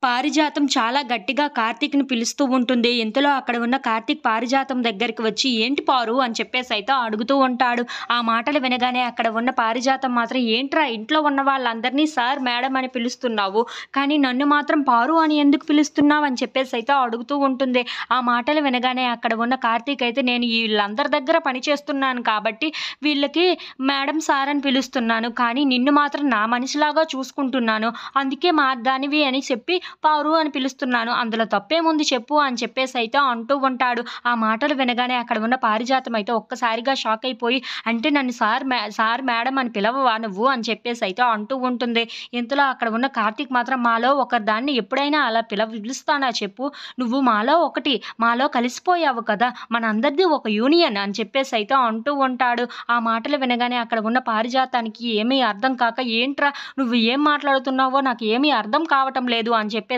పారిజాతం చాలా గట్టిగా కార్తీక్‌ని పిలుస్తూ ఉంటుంది. ఇంతలో అక్కడ ఉన్న కార్తీక్ పారిజాతం దగ్గరికి వచ్చి, "ఏంటి పారు" అని చెప్పేసైతే అడుగుతూ ఉంటాడు. ఆ మాటలు వినగానే అక్కడ ఉన్న పారిజాతం మాత్రం, "ఏంట్రా ఇంట్లో ఉన్న వాళ్ళందరినీ సార్, మేడం అని పిలుస్తున్నావు. కానీ నన్ను మాత్రం పారు అని ఎందుకు పిలుస్తున్నావు?" అని చెప్పేసైతే అడుగుతూ ఉంటుంది. ఆ మాటలు వినగానే అక్కడ ఉన్న కార్తీక్ అయితే, "నేను ఈళ్ళందరి దగ్గర పని చేస్తున్నాను కాబట్టి వీళ్ళకి మేడం, సార్ అని పిలుస్తున్నాను. కానీ నిన్ను మాత్రం నా మనిషిలాగా చూసుకుంటున్నాను. అందుకే దానివి అని చెప్పి పారు అని పిలుస్తున్నాను. అందులో తప్పేముంది చెప్పు" అని చెప్పేసైతే అంటూ ఉంటాడు. ఆ మాటలు వినగానే అక్కడ ఉన్న పారిజాతం అయితే ఒక్కసారిగా షాక్ అయిపోయి, "అంటే నన్ను సార్, మేడం అని పిలవవా నువ్వు?" అని చెప్పేసైతే అంటూ ఉంటుంది. ఇంతలో అక్కడ ఉన్న కార్తీక్ మాత్రం, "మాలో ఒకదాన్ని ఎప్పుడైనా అలా పిలుస్తానా చెప్పు? నువ్వు మాలో ఒకటి. మాలో కలిసిపోయావు కదా! మనందరిది ఒక యూనియన్" అని చెప్పేసైతే అంటూ ఉంటాడు. ఆ మాటలు వినగానే అక్కడ ఉన్న పారిజాతానికి ఏమీ అర్థం కాక, "ఏంట్రా నువ్వు ఏం మాట్లాడుతున్నావో నాకు ఏమీ అర్థం కావటం లేదు" అని చెప్పేసైతే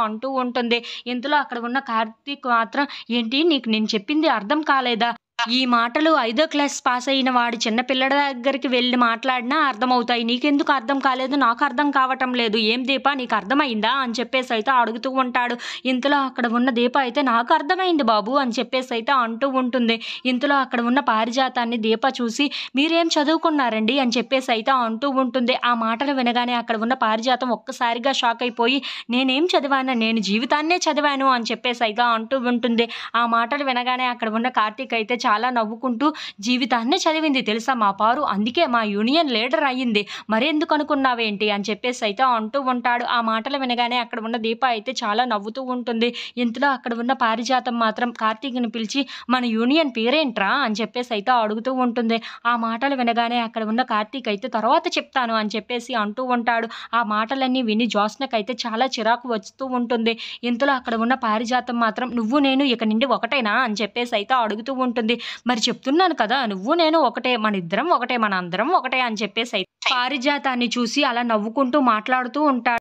అంటూ ఉంటుంది. ఇంతలో అక్కడ ఉన్న కార్తీక్ మాత్రం, "ఏంటి నీకు నేను చెప్పింది అర్థం కాలేదా? ఈ మాటలు 5థ్ క్లాస్ పాస్ అయిన వాడు చిన్న పిల్లాడి దగ్గరికి వెళ్లి మాట్లాడినా అర్థమవుతాయి. నీకెందుకు అర్థం కాలేదు? నాకు అర్థం కావటం లేదు. ఏం దీప నీకు అర్థమైందా?" అని చెప్పేసైతే అడుగుతూ ఉంటాడు. ఇంతలో అక్కడ ఉన్న దీప అయితే, "నాకు అర్థమైంది బాబు" అని చెప్పేసైతే అంటూ ఉంటుంది. ఇంతలో అక్కడ ఉన్న పారిజాతాన్ని దీప చూసి, "మీరేం చదువుకున్నారండి?" అని చెప్పేసైతే అంటూ ఉంటుంది. ఆ మాటలు వినగానే అక్కడ ఉన్న పారిజాతం ఒక్కసారిగా షాక్ అయిపోయి, "నేనేం చదివాను? నేను జీవితాన్నే చదివాను" అని చెప్పేసైతే అంటూ ఉంటుంది. ఆ మాటలు వినగానే అక్కడ ఉన్న కార్తీక్ అయితే చాలా నవ్వుకుంటూ, "జీవితాన్నే చదివింది తెలుసా మా పారు? అందుకే మా యూనియన్ లీడర్ అయ్యింది. మరెందుకు అనుకున్నావేంటి?" అని చెప్పేసైతే అంటూ ఉంటాడు. ఆ మాటలు వినగానే అక్కడ ఉన్న దీప అయితే చాలా నవ్వుతూ ఉంటుంది. ఇంతలో అక్కడ ఉన్న పారిజాతం మాత్రం కార్తీక్‌ని పిలిచి, "మన యూనియన్ పేరేంట్రా?" అని చెప్పేసైతే అడుగుతూ ఉంటుంది. ఆ మాటలు వినగానే అక్కడ ఉన్న కార్తీక్ అయితే, "తర్వాత చెప్తాను" అని చెప్పేసి అంటూ ఉంటాడు. ఆ మాటలన్నీ విని జ్యోత్స్నకైతే చాలా చిరాకు వస్తూ ఉంటుంది. ఇంతలో అక్కడ ఉన్న పారిజాతం మాత్రం, "నువ్వు నేను ఇక నుండి ఒకటేనా?" అని చెప్పేసైతే అడుగుతూ ఉంటుంది. "మరి చెప్తున్నాను కదా! నువ్వు నేను ఒకటే. మనిద్దరం ఒకటే. మనందరం ఒకటే" అని చెప్పేసైతే పారిజాతాన్ని చూసి అలా నవ్వుకుంటూ మాట్లాడుతూ ఉంటాడు.